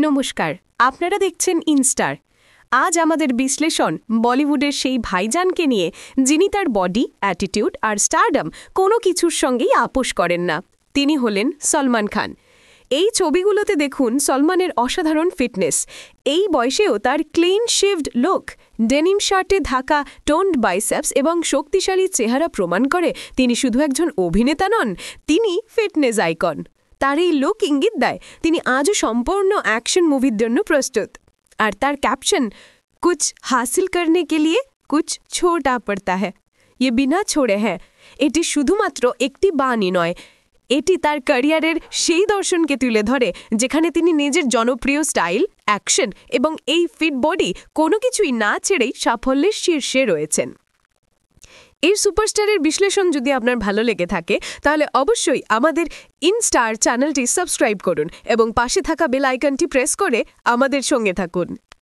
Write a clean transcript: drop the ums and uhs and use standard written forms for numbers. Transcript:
নমস্কার, আপনারা দেখছেন ইনস্টার। আজ আমাদের বিশ্লেষণ বলিউডের সেই ভাইজানকে নিয়ে, যিনি তার বডি, অ্যাটিটিউড আর স্টারডম কোনো কিছুর সঙ্গেই আপোষ করেন না। তিনি হলেন সলমান খান। এই ছবিগুলোতে দেখুন সলমানের অসাধারণ ফিটনেস। এই বয়সেও তার ক্লিন শেভড লুক, ডেনিম শার্টে ঢাকা টোন্ড বাইসেপস এবং শক্তিশালী চেহারা প্রমাণ করে তিনি শুধু একজন অভিনেতা নন, তিনি ফিটনেস আইকন। তার এই লুক ইঙ্গিত দেয় তিনি আজও সম্পূর্ণ অ্যাকশন মুভির জন্য প্রস্তুত। আর তার ক্যাপশন, কুছ হাসিল করনে কে লিয়ে কুছ ছোটা পড়তা হ্যায়, ইয়ে বিনা ছোড়ে হ্যায়, এটি শুধুমাত্র একটি বাণী নয়, এটি তার ক্যারিয়ারের সেই দর্শনকে তুলে ধরে যেখানে তিনি নিজের জনপ্রিয় স্টাইল, অ্যাকশন এবং এই ফিট বডি কোনো কিছুই না ছেড়েই সাফল্যের শীর্ষে রয়েছেন। এই সুপারস্টারের বিশ্লেষণ যদি আপনার ভালো লেগে থাকে তাহলে অবশ্যই আমাদের ইনস্টার চ্যানেলটি সাবস্ক্রাইব করুন এবং পাশে থাকা বেল আইকনটি প্রেস করে আমাদের সঙ্গে থাকুন।